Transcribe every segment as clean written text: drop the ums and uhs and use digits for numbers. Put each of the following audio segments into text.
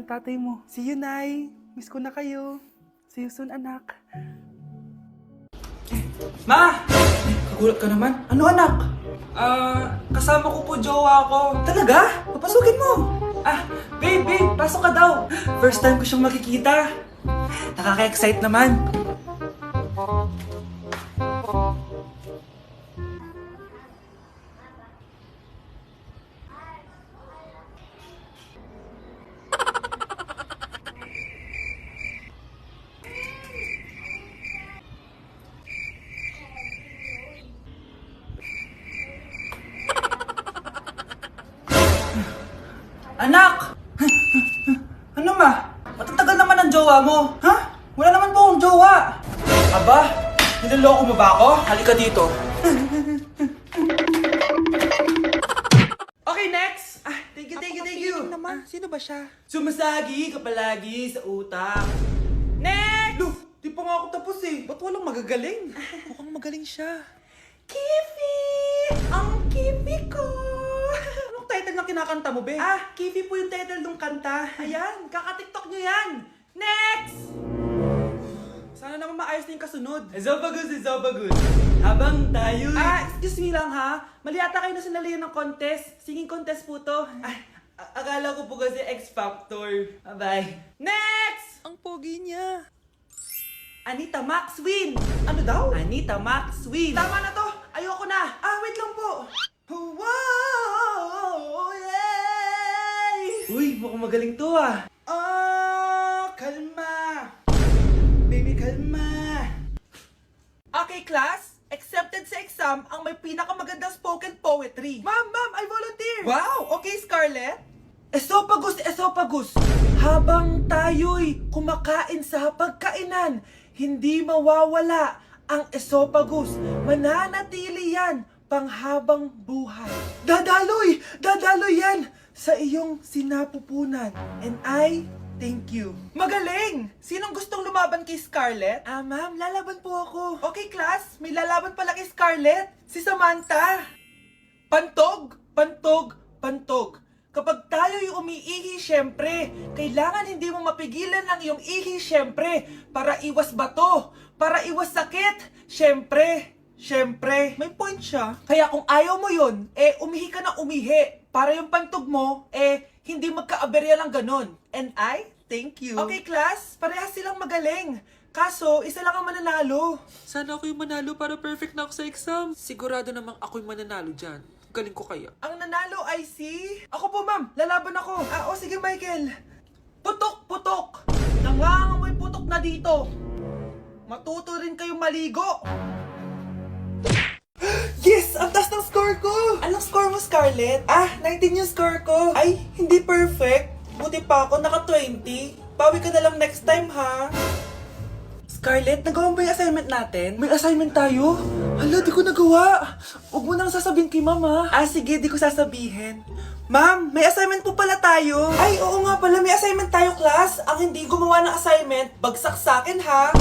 Tatay mo. See you, Nay. Miss ko na kayo. See you soon, anak. Ma! Kagulat ka naman. Ano anak? Kasama ko po jowa ko. Talaga? Papasukin mo. Babe, pasok ka daw. First time ko siyang makikita. Nakaka-excite naman. Anak! Ano ma? Matatagal naman ang jowa mo. Ha? Wala naman po akong jowa. Aba, niloloko mo ba ako? Halika dito. Okay, next! Thank you. Naman, sino ba siya? Sumasagi ka palagi sa utak. Next! Lo, di pa nga ako tapos eh. Ba't walang magagaling? Mukhang magaling siya. Kifi! Ang Kifi ko! Anong title ng kinakanta mo, be? Kifi po yung title ng kanta. Ayan, kaka-tiktok nyo yan. Next! Sana naman maayos na yung kasunod. Ezobagus. Habang tayo... Excuse me lang ha. Mali ata kayo na sinalihan ng contest. Singing contest po to. Akala ko po kasi X Factor. Bye. Next! Ang pogi niya. Anita Maxwin! Ano daw? Anita Maxwin! Tama na to. Ayoko na. Wait lang po. Wow! Yay! Uy, mukhang magaling to Kalma. Baby, kalma. Okay, class. Accepted sa exam ang may pinakamagandang spoken poetry. Ma'am, I volunteer. Wow! Okay, Scarlett. Esophagus. Habang tayo'y kumakain sa pagkainan, hindi mawawala ang esophagus. Mananatili yan panghabang buhay. Dadaloy yan sa iyong sinapupunan. And I thank you. Magaling! Sinong gustong lumaban kay Scarlett? Ma'am, lalaban po ako. Okay, class. May lalaban pala kay Scarlett. Si Samantha. Pantog. Kapag tayo'y umiihi, syempre, kailangan hindi mo mapigilan ang iyong ihi, syempre, para iwas bato, para iwas sakit, syempre. May point siya. Kaya kung ayaw mo yun, umihi ka na umihi. Para yung pantog mo, hindi magka-aberya lang ganun. And I thank you. Okay, class, parehas silang magaling. Kaso, isa lang ang mananalo. Sana ako yung manalo para perfect na ako sa exam. Sigurado namang ako yung mananalo dyan. Galing ko kaya. Ang nanalo ay si... Ako po, ma'am. Lalaban ako. Sige, Michael. Putok. Nangangamoy putok na dito. Matuto rin kayong maligo. Yes! Ang taas ng score ko! Anong score mo, Scarlett? 19 yung score ko. Ay, hindi perfect. Buti pa ako, naka 20. Bawi ka na lang next time, ha? Scarlett, nagawa mo ba yung assignment natin? May assignment tayo? Hala, di ko nagawa. Huwag mo nang sasabihin kay mama. Sige, di ko sasabihin. Ma'am, may assignment po pala tayo. Ay, oo nga pala, may assignment tayo, class. Ang hindi gumawa ng assignment, bagsak sa akin, ha?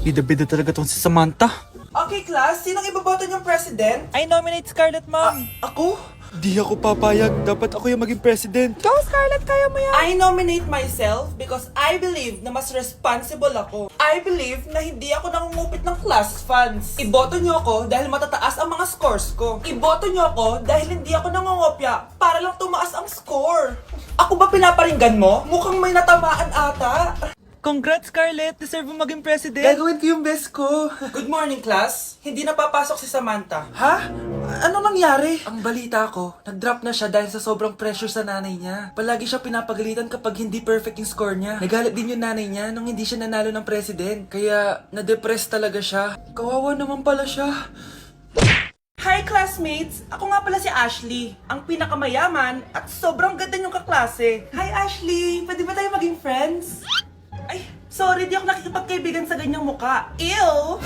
Bida-bida talaga tong si Samantha. Okay, class, sinong iboboto niyong president? I nominate Scarlett, ma'am. Ako? Di ako papayag. Dapat ako yung maging president. Go, Scarlett, kaya mo yan! I nominate myself because I believe na mas responsible ako. I believe na hindi ako nangungupit ng class funds. Iboto niyo ako dahil matataas ang mga scores ko. Iboto niyo ako dahil hindi ako nangungopya para lang tumaas ang score. Ako ba pinaparinggan mo? Mukhang may natamaan ata. Congrats, Scarlett. Deserve mo maging president. Gagawin ko yung best ko. Good morning, class. Hindi na papasok si Samantha. Ha? Ano nangyari? Ang balita ko, nag-drop na siya dahil sa sobrang pressure sa nanay niya. Palagi siya pinapagalitan kapag hindi perfect yung score niya. Nagalit din yung nanay niya nung hindi siya nanalo ng president. Kaya, na-depress talaga siya. Kawawa naman pala siya. Hi classmates! Ako nga pala si Ashley, ang pinakamayaman at sobrang ganda niyong kaklase. Hi Ashley! Pwede ba tayo maging friends? Ay, sorry, di ako nakikipagkaibigan sa ganyang muka. Ew!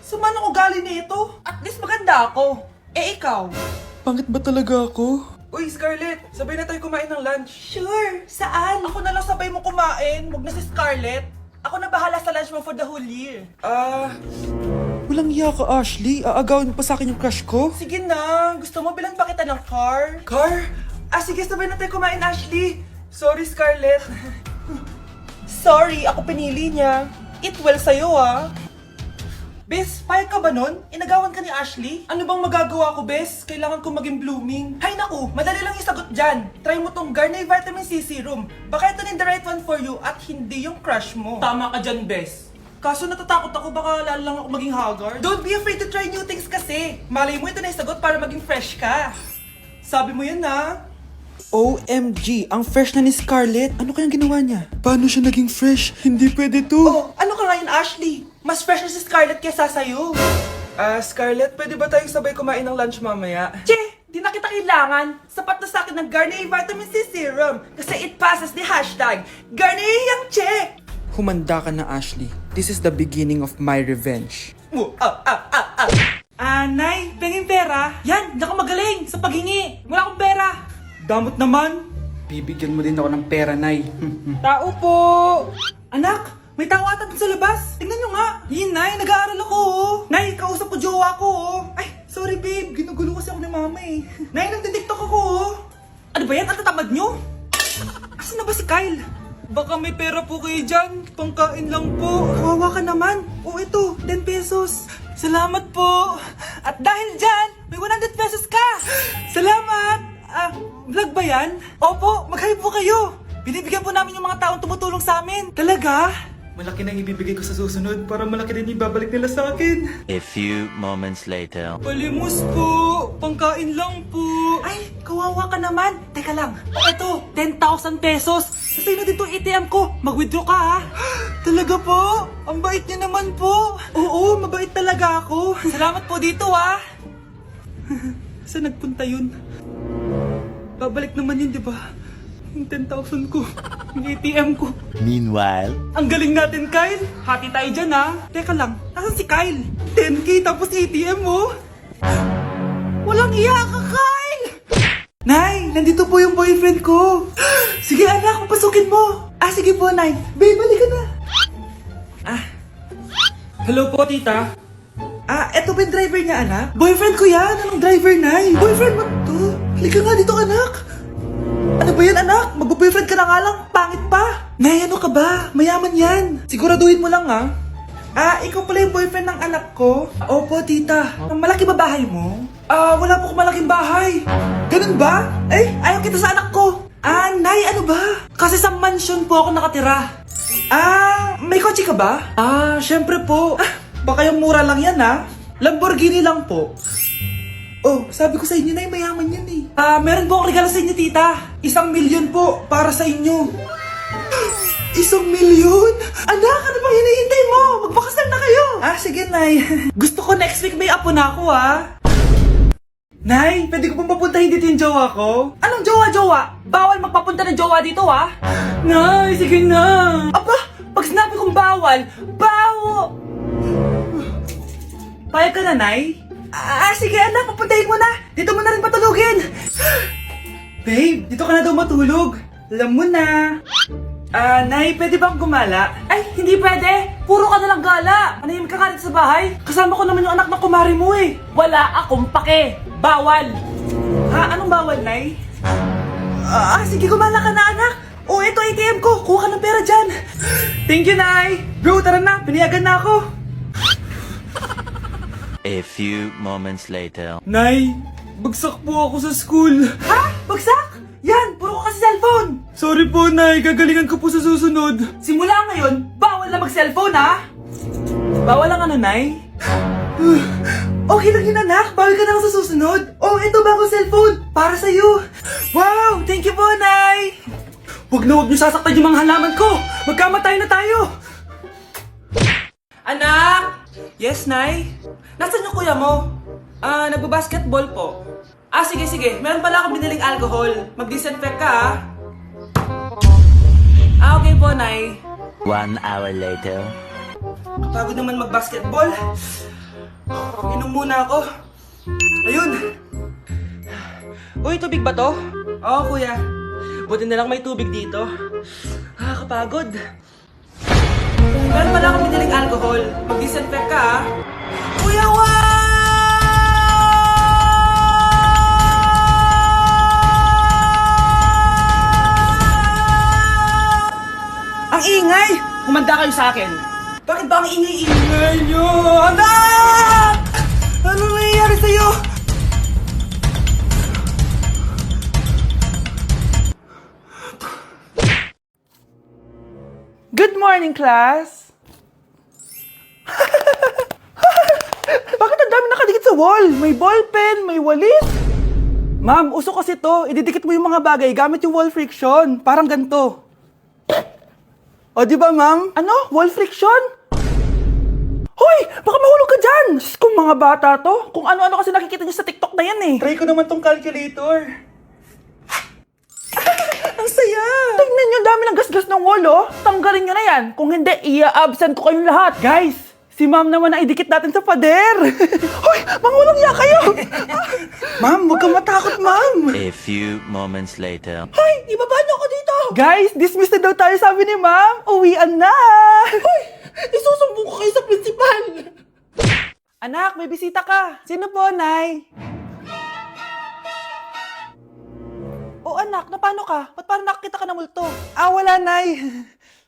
Sumanong ugali nito. At least maganda ako. Ikaw? Pangit ba talaga ako? Uy, Scarlett, sabay na tayo kumain ng lunch. Sure! Saan? Ako na lang sabay mo kumain. Huwag na si Scarlett. Ako na bahala sa lunch mo for the whole year. Walang iya ka, Ashley. Aagawin mo pa sa akin yung crush ko. Sige na. Gusto mo bilan pa kita ng car? Car? Sige, sabay na tayo kumain, Ashley. Sorry, Scarlett. Sorry, ako pinili niya. Eat well sa'yo, ah. Bes, payag ka ba nun? Inagawan ka ni Ashley? Ano bang magagawa ko, Bes? Kailangan ko maging blooming. Hay naku, madali lang isagot dyan. Try mo tong Garnier Vitamin C Serum. Baka ito na the right one for you at hindi yung crush mo. Tama ka dyan, Bes. Kaso natatakot ako, baka lalo lang ako maging haggard. Don't be afraid to try new things kasi. Malay mo ito na isagot para maging fresh ka. Sabi mo yan na. OMG, ang fresh na ni Scarlett. Ano kayang ginawa niya? Paano siya naging fresh? Hindi pwede to. Oh, ano ka ngayon, Ashley? Mas fresh na si Scarlett kesa sa'yo. Scarlett, pwede ba tayong sabay kumain ng lunch mamaya? Che, di na kita kailangan. Sapat na sa akin ng Garnier Vitamin C Serum kasi it passes the hashtag Garnier Yang Che. Humanda ka na, Ashley. This is the beginning of my revenge. Nay, penging pera? Yan, di ako magaling sa paghingi. Wala akong pera. Damot naman. Bibigyan mo din ako ng pera, Nay. Tao po. Anak, may tao ata dun sa labas. Tingnan nyo nga. Yun, Nay, nag-aaral ako. Nay, kausap ko jowa ko. Ay, sorry babe. Ginugulo kasi ako ni mama eh. Nay, nagtitiktok ako. Ano ba yan? Ang tatamad nyo? Asan na ba si Kyle? Baka may pera po kayo dyan. Pangkain lang po. Kawawa ka naman. O ito, 10 pesos. Salamat po. At dahil dyan, may 100 pesos ka. Salamat. Vlog ba yan? Opo, mag-hype po kayo. Binibigyan po namin yung mga taong tumutulong sa amin. Talaga? Malaki nang ibibigay ko sa susunod para malaki din ibabalik nila sa akin. A few moments later. Palimos po. Pangkain lang po. Ay, kawawa ka naman. Teka lang. O ito, 10,000 pesos. Sa'yo na dito ATM ko. Mag-withdraw ka ha. Talaga po? Ang bait niya naman po. Oo, mabait talaga ako. Salamat po dito ha. Saan nagpunta yun? Babalik naman yun, di ba? Yung 10,000 ko. Yung ATM ko. Meanwhile, Ang galing natin, Kyle. Hati tayo dyan, ha? Teka lang, nasan si Kyle? 10K tapos ATM mo? Walang iya ka, Kyle. Nay, nandito po yung boyfriend ko. Sige anak, papasukin mo. Sige po, Nay. Babe, balik ka na. Hello po, tita. Eto ba yung driver niya, anak? Boyfriend ko yan. Anong driver, Nay? Boyfriend mo to? Halika nga dito, anak. Ano ba yan, anak? Mag-boyfriend ka na nga lang. Pangit pa. Nay, ano ka ba? Mayaman yan. Siguraduhin mo lang, ha? Ikaw pala yung boyfriend ng anak ko? Opo, tita. Malaki ba bahay mo? Wala po akong malaking bahay. Ganun ba? Ayaw kita sa anak ko. Nay, ano ba? Kasi sa mansion po ako nakatira. May kotse ka ba? Syempre po. Baka yung mura lang yan, ha? Lamborghini lang po. Oh, sabi ko sa inyo na mayaman yan eh. Meron po akong regalo sa inyo, tita. 1,000,000 po para sa inyo. 1,000,000? Anak, ano bang hinihintay mo? Magpakasal na kayo. Sige, Nay. Gusto ko next week may apo na ako, ha? Nay, pwede ko pong papuntahin dito yung jowa ko? Anong jowa-jowa? Bawal magpapunta ng jowa dito, ha? Nay, sige na. Aba, pag sinabi kong bawal, Payag ka na, Nay? Sige anak, papuntahin mo na. Dito mo na rin patulugin. Babe, dito ka na daw matulog. Alam mo na. Nay, pwede bang gumala? Ay, hindi pwede. Puro ka na lang gala. Manahimik ka nga dito sa bahay. Kasama ko naman yung anak ng kumari mo eh. Wala akong pake. Bawal. Anong bawal, Nay? Sige, gumala ka na, anak. Ito ATM ko. Kuha ka ng pera dyan. Thank you, Nay. Bro, tara na. Pinayagan na ako. a few moments later. Nay, bagsak po ako sa school. Bagsak? Yan, puro ka kasi cellphone. Sorry po, Nay. Gagalingan ko po sa susunod. Simula ngayon, bawal na mag-cellphone, ha? Bawal ang ano, Nay? Okay lang yun, anak. Bawal ka na lang sa susunod. Ito bagong cellphone. Para sa'yo. Wow, thank you po, Nay. Huwag niyo sasaktan yung mga halaman ko. Magkamatay na tayo. Anak! Yes, Nay? Nasaan yung kuya mo? Nagbabasketball po. Sige. Meron pala akong biniling alcohol. Mag-disinfect ka, okay po, Nay. 1 hour later. Kapagod naman mag-basketball. Inom muna ako. Ayun. Uy, tubig ba to? Oo, kuya. Buti na lang may tubig dito. Kapagod. Meron pala akong biniling alcohol. Mag-disinfect ka, Kuya, ingay! Humanda kayo sa akin. Bakit ba ang ingay-ingay nyo? Anak! Ano nangyayari sa'yo? Good morning, class! Bakit ang dami nakadikit sa wall? May ballpen, may walis. Ma'am, uso kasi to. Ididikit mo yung mga bagay gamit yung wall friction. Parang ganito. O, di ba, ma'am? Ano? Wall friction? Hoy! Baka mahulog ka dyan! Sus, kung mga bata to. Kung ano-ano kasi nakikita niyo sa TikTok na yan eh. Try ko naman tong calculator. Ang saya! Tingnan niyo, dami ng gasgas ng wall, oh. Tanggalin niyo na yan. Kung hindi, i-absent ko kayong lahat. Guys, si ma'am naman na idikit natin sa pader. Hoy! Mangulong niya kayo! Ma'am, huwag kang matakot, ma'am. A few moments later. Hoy! Ibaba niyo ako dito! Guys, dismissed na daw tayo, sabi ni ma'am. Uwian na! Hoy! Isusumbong ko kayo sa principal! Anak, may bisita ka. Sino po, Nay? O anak, na paano ka? Ba't parang nakakita ka ng multo? Ah, wala, Nay.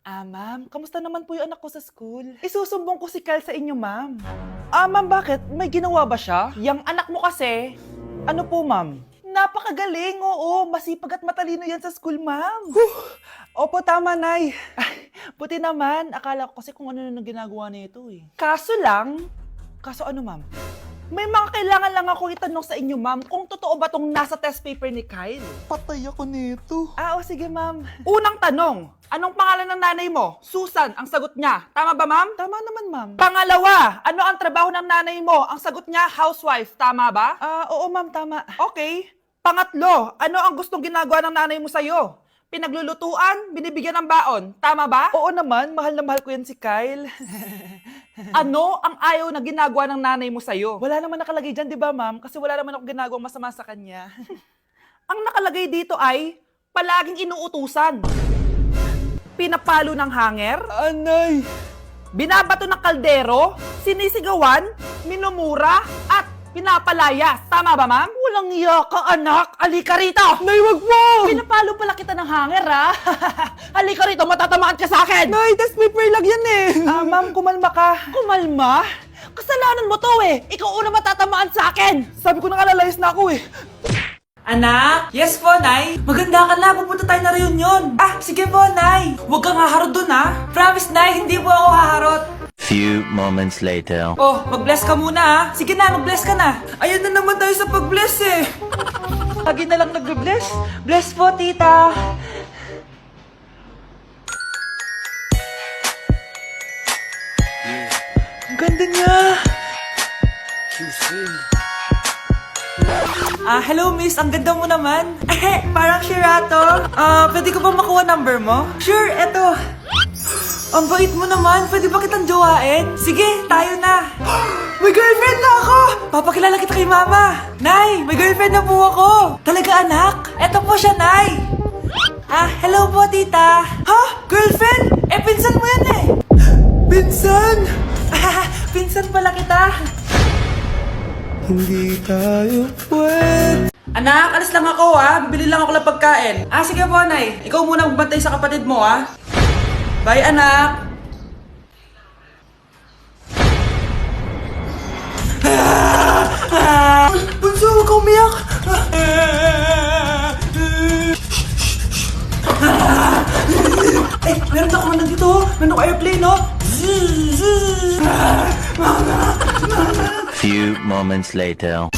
Ah, ma'am, kamusta naman po yung anak ko sa school? Isusumbong ko si Kyle sa inyo, ma'am. Ah, ma'am, bakit? May ginawa ba siya? Yang anak mo kasi, ano po, ma'am? Napakagaling, oo. Masipag at matalino yan sa school, ma'am. Opo, tama, Nay. Ay, buti naman. Akala ko kasi kung ano nang ginagawa nito eh. Kaso ano, ma'am? May mga kailangan lang ako itanong sa inyo, ma'am, kung totoo ba tong nasa test paper ni Kyle. Patay ako nito. Ah, o sige, ma'am. Unang tanong, anong pangalan ng nanay mo? Susan, ang sagot niya. Tama ba, ma'am? Tama naman, ma'am. Pangalawa, ano ang trabaho ng nanay mo? Ang sagot niya, housewife. Tama ba? Ah, oo, ma'am, tama. Okay. Pangatlo, ano ang gustong ginagawa ng nanay mo sa'yo? Pinaglulutuan, binibigyan ng baon. Tama ba? Oo naman, mahal na mahal ko yan si Kyle. Ano ang ayaw na ginagawa ng nanay mo sa'yo? Wala naman nakalagay dyan, di ba, ma'am? Kasi wala naman ako ginagawang masama sa kanya. Ang nakalagay dito ay palaging inuutusan. Pinapalo ng hanger. Anay! Binabato ng kaldero. Sinisigawan. Minumura. At pinapalayas. Tama ba, ma'am? Walang iya ka, anak. Halika rito. Nay, wag mo. Pinapalo pala kita ng hanger, ha? Halika rito, matatamaan ka sa akin. Nay, test paper lang yan eh. Ah, ma'am, kumalma ka. Kumalma? Kasalanan mo to eh. Ikaw una matatamaan sa akin. Sabi ko nakalayas na ako eh. Anak? Yes po, Nay. Maganda ka na. Pupunta tayo na reunion. Ah, sige po, Nay. Huwag kang haharot dun, ha? Promise, Nay, hindi po ako haharot. Few moments later. Oh, mag-bless ka muna, ha? Sige na, mag-bless ka na. Ayan na naman tayo sa pag-bless, eh. Lagi na lang nag-bless. Bless po, tita. Ang ganda niya. Hello miss, ang ganda mo naman. Parang Shirato. Pwede ko ba makuha number mo? Sure, eto. Ang bait mo naman, pwede ba kitang jowain? Sige, tayo na. May girlfriend na ako! Papakilala kita kay mama. Nay, may girlfriend na po ako. Talaga anak? Eto po siya, Nay. Hello po tita. Ha? Girlfriend? Pinsan mo yan eh. Pinsan? Pinsan pala kita. Hindi tayo pwede. Anak, alis lang ako ha. Bibili lang ako ng pagkain. Sige po, Nay. Ikaw muna magbantay sa kapatid mo ha. Bye, anak. Bunso, huwag kang umiyak. Meron ako nandito. Meron ako airplane, no? Few moments later.